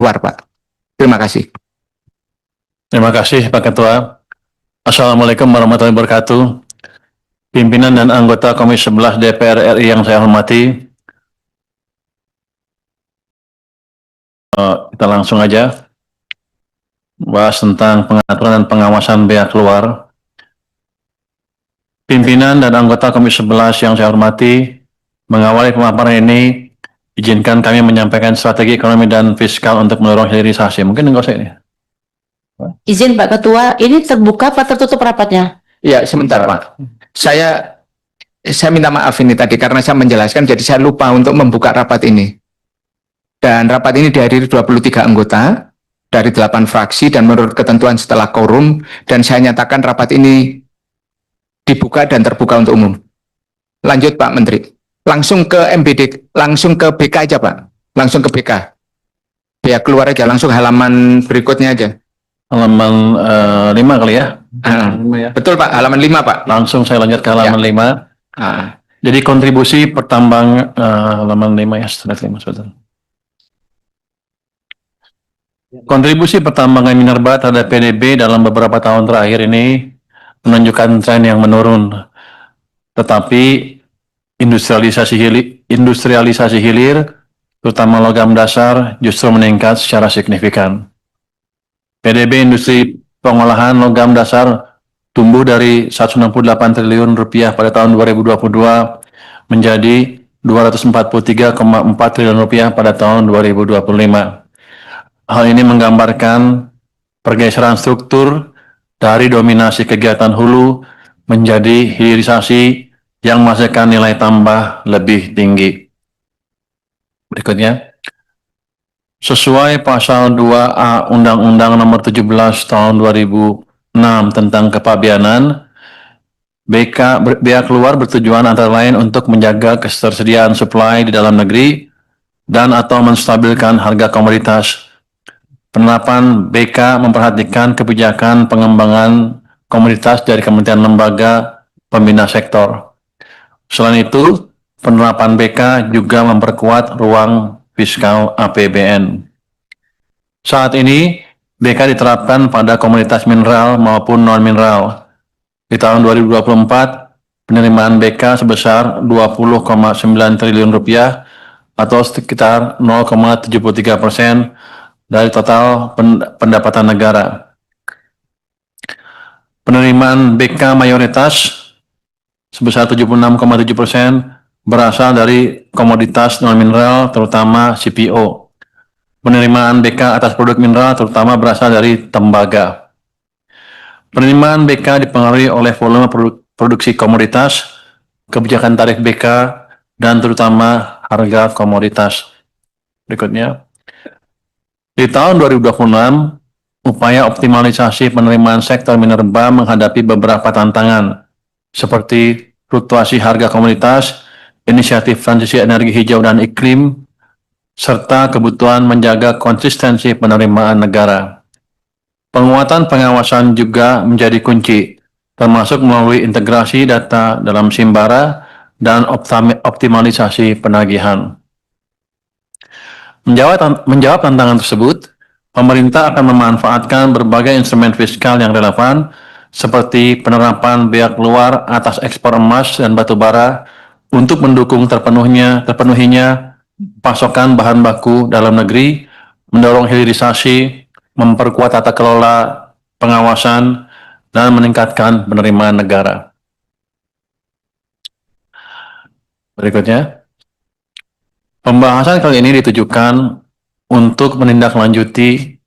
keluar, Pak. Terima kasih. Terima kasih Pak Ketua. Assalamualaikum warahmatullahi wabarakatuh. Pimpinan dan anggota Komisi 11 DPR RI yang saya hormati. Kita langsung aja bahas tentang pengaturan dan pengawasan bea keluar. Pimpinan dan anggota Komisi 11 yang saya hormati, mengawali pemaparan ini, izinkan kami menyampaikan strategi ekonomi dan fiskal untuk mendorong hilirisasi. Mungkin enggak usah ini. Izin Pak Ketua, ini terbuka apa tertutup rapatnya? Ya, sebentar Pak. Saya minta maaf ini tadi karena saya menjelaskan, jadi saya lupa untuk membuka rapat ini. Dan rapat ini dihadiri 23 anggota dari 8 fraksi dan menurut ketentuan setelah quorum, dan saya nyatakan rapat ini dibuka dan terbuka untuk umum. Lanjut Pak Menteri. Langsung ke MBD, langsung ke BK aja Pak. Langsung ke BK. Ya keluar aja, langsung halaman berikutnya aja. Halaman 5 kali ya? Ya. Betul Pak, halaman 5 Pak. Langsung saya lanjut ke halaman 5. Jadi kontribusi pertambang halaman 5 ya, slide 5 sebentar. Kontribusi pertambangan minerba terhadap PDB dalam beberapa tahun terakhir ini menunjukkan tren yang menurun. Tetapi industrialisasi hilir, terutama logam dasar, justru meningkat secara signifikan. PDB industri pengolahan logam dasar tumbuh dari 168 triliun rupiah pada tahun 2022 menjadi 243,4 triliun rupiah pada tahun 2025. Hal ini menggambarkan pergeseran struktur dari dominasi kegiatan hulu menjadi hilirisasi yang menghasilkan nilai tambah lebih tinggi. Berikutnya. Sesuai pasal 2A Undang-Undang Nomor 17 Tahun 2006 tentang Kepabeanan, bea keluar bertujuan antara lain untuk menjaga ketersediaan suplai di dalam negeri dan atau menstabilkan harga komoditas. Penerapan BK memperhatikan kebijakan pengembangan komoditas dari kementerian lembaga pembina sektor. Selain itu, penerapan BK juga memperkuat ruang fiskal APBN. Saat ini, BK diterapkan pada komoditas mineral maupun non-mineral. Di tahun 2024, penerimaan BK sebesar 20,9 triliun rupiah atau sekitar 0,73% dari total pendapatan negara. Penerimaan BK mayoritas sebesar 76,7% berasal dari komoditas non-mineral terutama CPO. Penerimaan BK atas produk mineral terutama berasal dari tembaga. Penerimaan BK dipengaruhi oleh volume produksi komoditas, kebijakan tarif BK, dan terutama harga komoditas. Berikutnya. Di tahun 2026, upaya optimalisasi penerimaan sektor minerba menghadapi beberapa tantangan, seperti fluktuasi harga komoditas, inisiatif transisi energi hijau dan iklim, serta kebutuhan menjaga konsistensi penerimaan negara. Penguatan pengawasan juga menjadi kunci, termasuk melalui integrasi data dalam Simbara dan optimalisasi penagihan. Menjawab tantangan tersebut, pemerintah akan memanfaatkan berbagai instrumen fiskal yang relevan, seperti penerapan bea keluar atas ekspor emas dan batu bara untuk mendukung terpenuhinya pasokan bahan baku dalam negeri, mendorong hilirisasi, memperkuat tata kelola pengawasan, dan meningkatkan penerimaan negara. Berikutnya. Pembahasan kali ini ditujukan untuk menindaklanjuti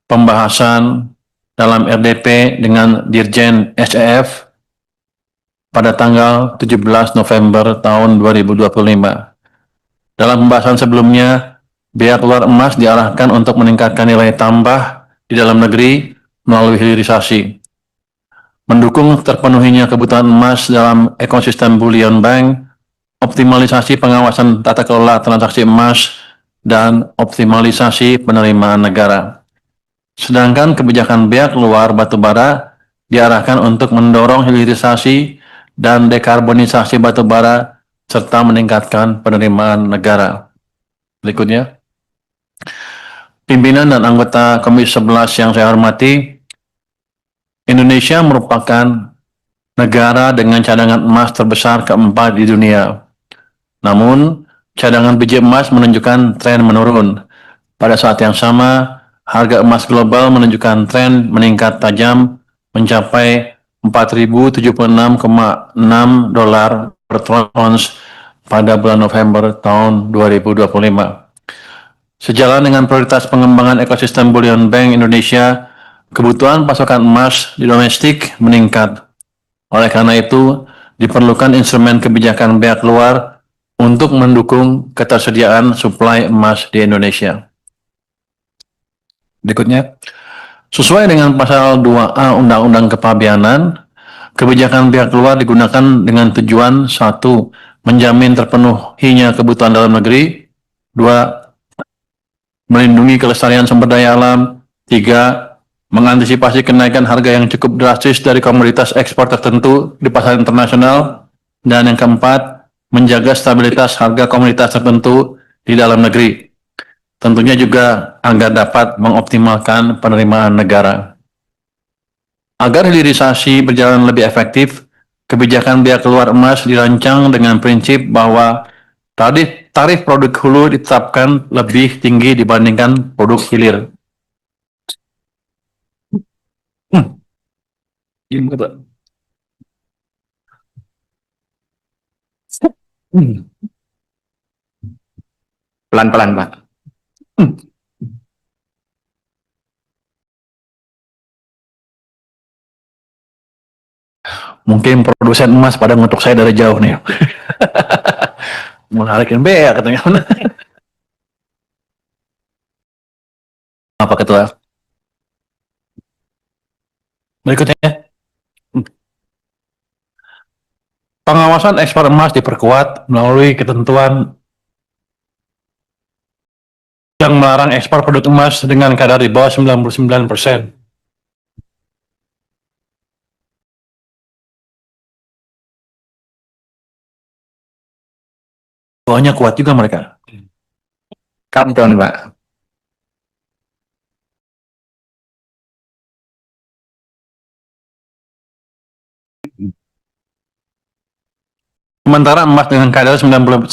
pembahasan dalam RDP dengan Dirjen SEF pada tanggal 17 November tahun 2025. Dalam pembahasan sebelumnya, bea keluar emas diarahkan untuk meningkatkan nilai tambah di dalam negeri melalui hilirisasi, mendukung terpenuhinya kebutuhan emas dalam ekosistem bullion bank, optimalisasi pengawasan tata kelola transaksi emas, dan optimalisasi penerimaan negara. Sedangkan kebijakan bea keluar batubara diarahkan untuk mendorong hilirisasi dan dekarbonisasi batubara serta meningkatkan penerimaan negara. Berikutnya. pimpinan dan anggota Komisi 11 yang saya hormati, Indonesia merupakan negara dengan cadangan emas terbesar keempat di dunia. Namun, cadangan biji emas menunjukkan tren menurun. Pada saat yang sama, harga emas global menunjukkan tren meningkat tajam mencapai 4.076,6 dolar per ons pada bulan November tahun 2025. Sejalan dengan prioritas pengembangan ekosistem bullion bank Indonesia, kebutuhan pasokan emas di domestik meningkat. Oleh karena itu, diperlukan instrumen kebijakan pihak luar untuk mendukung ketersediaan suplai emas di Indonesia. Berikutnya, sesuai dengan pasal 2A Undang-Undang Kepabeanan, kebijakan pihak luar digunakan dengan tujuan 1. Menjamin terpenuhinya kebutuhan dalam negeri, 2. Melindungi kelestarian sumber daya alam, 3. Mengantisipasi kenaikan harga yang cukup drastis dari komoditas ekspor tertentu di pasar internasional, dan yang keempat, menjaga stabilitas harga komoditas tertentu di dalam negeri. Tentunya juga agar dapat mengoptimalkan penerimaan negara. Agar hilirisasi berjalan lebih efektif, kebijakan biaya keluar emas dirancang dengan prinsip bahwa tarif produk hulu ditetapkan lebih tinggi dibandingkan produk hilir. Pelan-pelan, Pak. Mungkin produsen emas pada ngutuk saya dari jauh nih. Menarikin bea katanya. Apa ketua? Berikutnya. Pengawasan ekspor emas diperkuat melalui ketentuan yang melarang ekspor produk emas dengan kadar di bawah 99%. Bawahnya kuat juga mereka. Calm down, Pak. Sementara emas dengan kadar 99%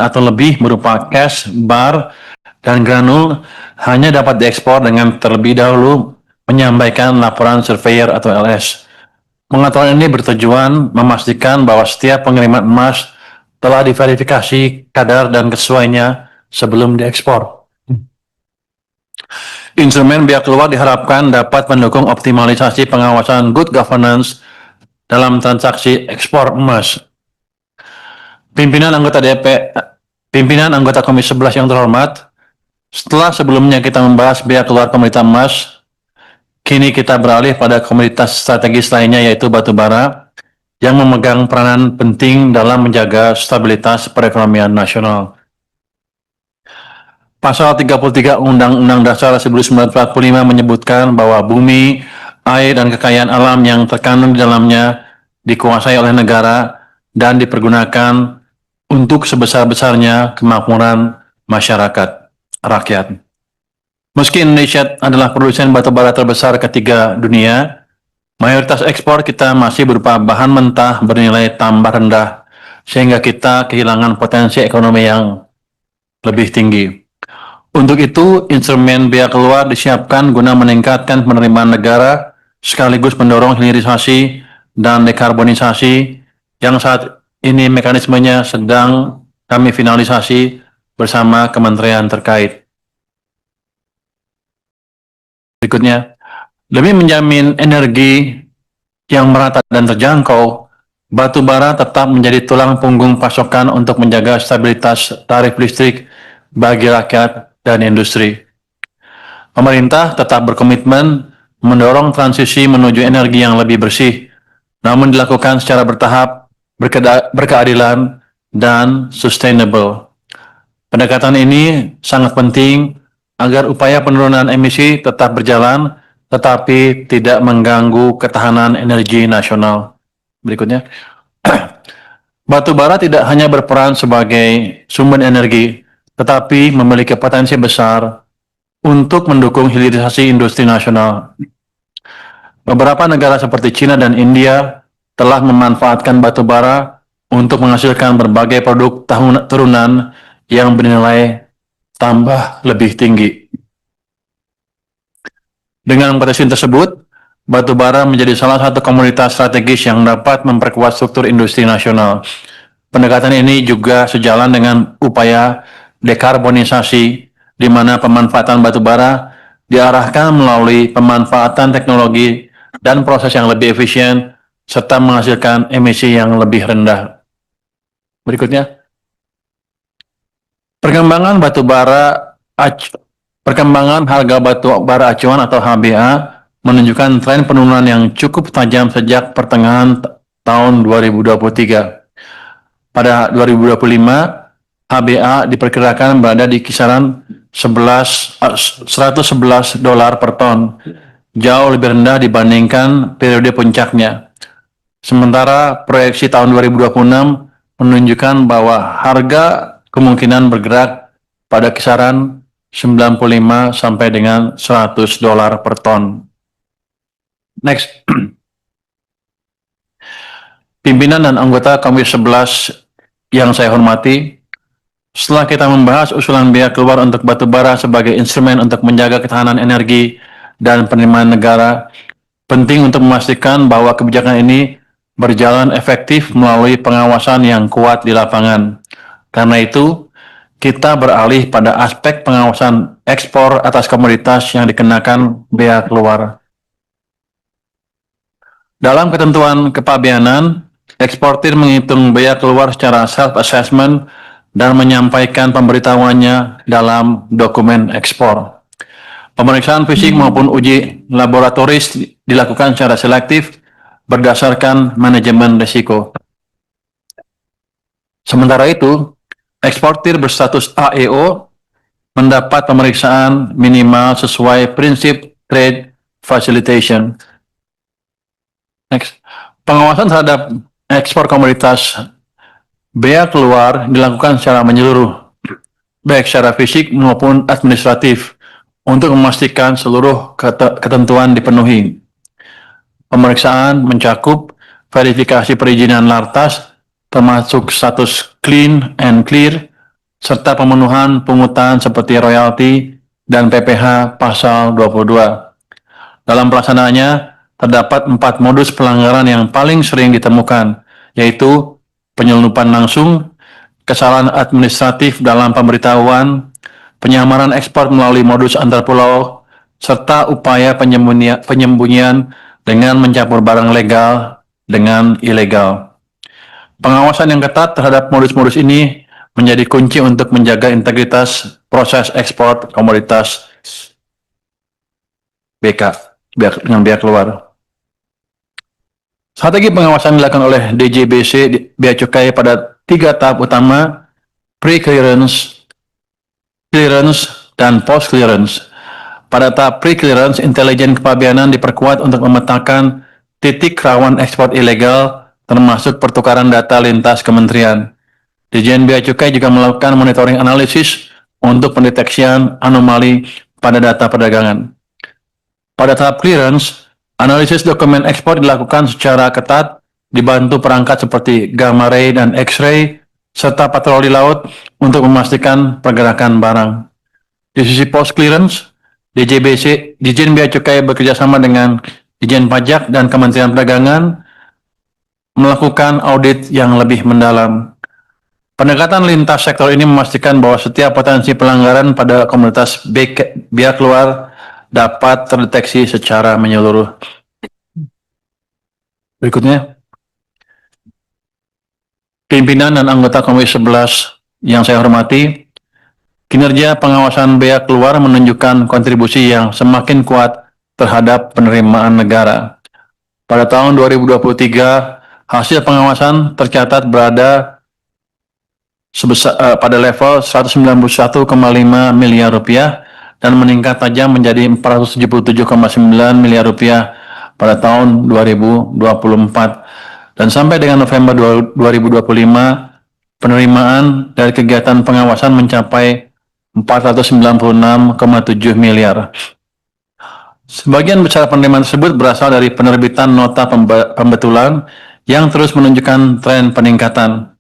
atau lebih berupa cash, bar, dan granul hanya dapat diekspor dengan terlebih dahulu menyampaikan laporan surveyor atau LS. Pengaturan ini bertujuan memastikan bahwa setiap pengiriman emas telah diverifikasi kadar dan kesesuaiannya sebelum diekspor. Instrumen biaya keluar diharapkan dapat mendukung optimalisasi pengawasan good governance dalam transaksi ekspor emas. Pimpinan anggota Komisi 11 yang terhormat, setelah sebelumnya kita membahas biaya keluar komoditas emas, kini kita beralih pada komoditas strategis lainnya yaitu batu bara yang memegang peranan penting dalam menjaga stabilitas perekonomian nasional. Pasal 33 Undang-Undang Dasar 1945 menyebutkan bahwa bumi, air, dan kekayaan alam yang terkandung di dalamnya dikuasai oleh negara dan dipergunakan untuk sebesar-besarnya kemakmuran masyarakat, rakyat. Meski Indonesia adalah produsen batu bara terbesar ketiga dunia, mayoritas ekspor kita masih berupa bahan mentah bernilai tambah rendah, sehingga kita kehilangan potensi ekonomi yang lebih tinggi. Untuk itu, instrumen biaya keluar disiapkan guna meningkatkan penerimaan negara, sekaligus mendorong hilirisasi dan dekarbonisasi yang saat ini mekanismenya sedang kami finalisasi bersama kementerian terkait. Berikutnya, demi menjamin energi yang merata dan terjangkau, batu bara tetap menjadi tulang punggung pasokan untuk menjaga stabilitas tarif listrik bagi rakyat dan industri. Pemerintah tetap berkomitmen mendorong transisi menuju energi yang lebih bersih, namun dilakukan secara bertahap, berkeadilan, dan sustainable. Pendekatan ini sangat penting agar upaya penurunan emisi tetap berjalan, tetapi tidak mengganggu ketahanan energi nasional. Berikutnya, batu bara tidak hanya berperan sebagai sumber energi, tetapi memiliki potensi besar untuk mendukung hilirisasi industri nasional. Beberapa negara seperti China dan India telah memanfaatkan batu bara untuk menghasilkan berbagai produk turunan yang bernilai tambah lebih tinggi. Dengan potensi tersebut, batu bara menjadi salah satu komoditas strategis yang dapat memperkuat struktur industri nasional. Pendekatan ini juga sejalan dengan upaya dekarbonisasi, di mana pemanfaatan batu bara diarahkan melalui pemanfaatan teknologi dan proses yang lebih efisien, serta menghasilkan emisi yang lebih rendah. Berikutnya, perkembangan harga batu bara acuan atau HBA menunjukkan tren penurunan yang cukup tajam sejak pertengahan tahun 2023. Pada 2025, HBA diperkirakan berada di kisaran $111 per ton, jauh lebih rendah dibandingkan periode puncaknya. Sementara proyeksi tahun 2026 menunjukkan bahwa harga kemungkinan bergerak pada kisaran 95 sampai dengan $100 per ton. Next. Pimpinan dan anggota Komisi 11 yang saya hormati, setelah kita membahas usulan biaya keluar untuk batu bara sebagai instrumen untuk menjaga ketahanan energi dan penerimaan negara, penting untuk memastikan bahwa kebijakan ini berjalan efektif melalui pengawasan yang kuat di lapangan. Karena itu, kita beralih pada aspek pengawasan ekspor atas komoditas yang dikenakan bea keluar. Dalam ketentuan kepabeanan, eksportir menghitung bea keluar secara self-assessment dan menyampaikan pemberitahuannya dalam dokumen ekspor. Pemeriksaan fisik maupun uji laboratoris dilakukan secara selektif berdasarkan manajemen risiko. Sementara itu, eksportir berstatus AEO mendapat pemeriksaan minimal sesuai prinsip trade facilitation. Next. Pengawasan terhadap ekspor komoditas bea keluar dilakukan secara menyeluruh, baik secara fisik maupun administratif, untuk memastikan seluruh ketentuan dipenuhi. Pemeriksaan mencakup verifikasi perizinan lartas, termasuk status clean and clear, serta pemenuhan pungutan seperti royalti dan PPh pasal 22. Dalam pelaksanaannya, terdapat 4 modus pelanggaran yang paling sering ditemukan, yaitu penyelundupan langsung, kesalahan administratif dalam pemberitahuan, penyamaran ekspor melalui modus antar pulau, serta upaya penyembunyian dengan mencampur barang legal dengan ilegal. Pengawasan yang ketat terhadap modus-modus ini menjadi kunci untuk menjaga integritas proses ekspor komoditas dengan bea keluar. Strategi pengawasan dilakukan oleh DJBC Bea Cukai pada 3 tahap utama, pre-clearance, clearance, dan post-clearance. Pada tahap pre-clearance, intelijen kepabeanan diperkuat untuk memetakan titik rawan ekspor ilegal, termasuk pertukaran data lintas kementerian. Dirjen Bea Cukai juga melakukan monitoring analisis untuk pendeteksian anomali pada data perdagangan. Pada tahap clearance, analisis dokumen ekspor dilakukan secara ketat, dibantu perangkat seperti gamma ray dan X-ray, serta patroli laut untuk memastikan pergerakan barang. Di sisi post-clearance, Dirjen Bea Cukai bekerjasama dengan Dirjen Pajak dan Kementerian Perdagangan melakukan audit yang lebih mendalam. Pendekatan lintas sektor ini memastikan bahwa setiap potensi pelanggaran pada komoditas bea keluar dapat terdeteksi secara menyeluruh. Berikutnya, pimpinan dan anggota Komisi 11 yang saya hormati, kinerja pengawasan bea keluar menunjukkan kontribusi yang semakin kuat terhadap penerimaan negara. Pada tahun 2023, hasil pengawasan tercatat berada pada level 191,5 miliar rupiah dan meningkat tajam menjadi 477,9 miliar rupiah pada tahun 2024. Dan sampai dengan November 2025, penerimaan dari kegiatan pengawasan mencapai 496,7 miliar. Sebagian besar penerimaan tersebut berasal dari penerbitan nota pembetulan yang terus menunjukkan tren peningkatan.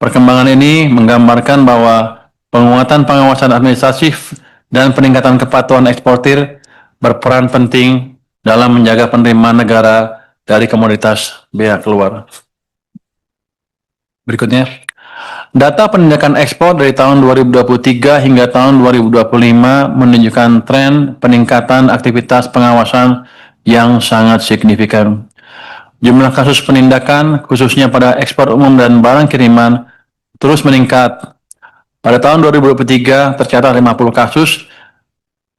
Perkembangan ini menggambarkan bahwa penguatan pengawasan administratif dan peningkatan kepatuhan eksportir berperan penting dalam menjaga penerimaan negara dari komoditas bea keluar. Berikutnya, data penindakan ekspor dari tahun 2023 hingga tahun 2025 menunjukkan tren peningkatan aktivitas pengawasan yang sangat signifikan. Jumlah kasus penindakan, khususnya pada ekspor umum dan barang kiriman, terus meningkat. Pada tahun 2023 tercatat 50 kasus,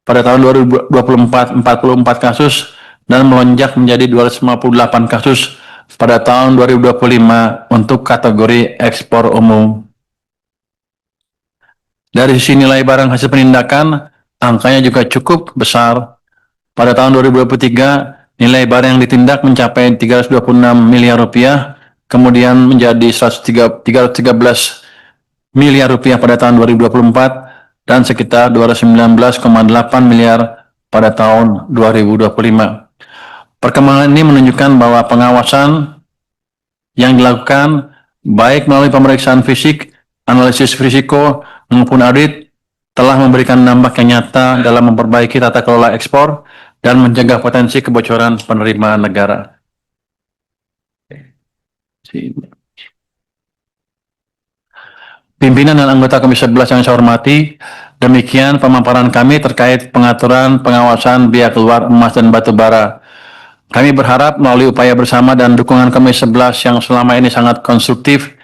pada tahun 2024 44 kasus, dan melonjak menjadi 258 kasus pada tahun 2025 untuk kategori ekspor umum. Dari sisi nilai barang hasil penindakan, angkanya juga cukup besar. Pada tahun 2023, nilai barang yang ditindak mencapai 326 miliar rupiah, kemudian menjadi 313 miliar rupiah pada tahun 2024, dan sekitar 219,8 miliar pada tahun 2025. Perkembangan ini menunjukkan bahwa pengawasan yang dilakukan baik melalui pemeriksaan fisik, analisis risiko, maupun audit telah memberikan dampak yang nyata dalam memperbaiki tata kelola ekspor dan mencegah potensi kebocoran penerimaan negara. Pimpinan dan anggota Komisi 11 yang saya hormati, demikian pemaparan kami terkait pengaturan pengawasan bea keluar emas dan batu bara. Kami berharap melalui upaya bersama dan dukungan Komisi 11 yang selama ini sangat konstruktif,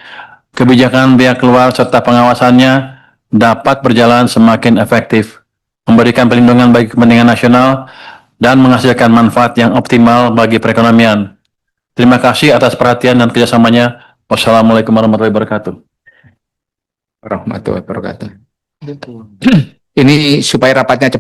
kebijakan bea keluar serta pengawasannya dapat berjalan semakin efektif, memberikan perlindungan bagi kepentingan nasional, dan menghasilkan manfaat yang optimal bagi perekonomian. Terima kasih atas perhatian dan kerjasamanya. Wassalamualaikum warahmatullahi wabarakatuh. Warahmatullahi wabarakatuh. Ini supaya rapatnya cepat.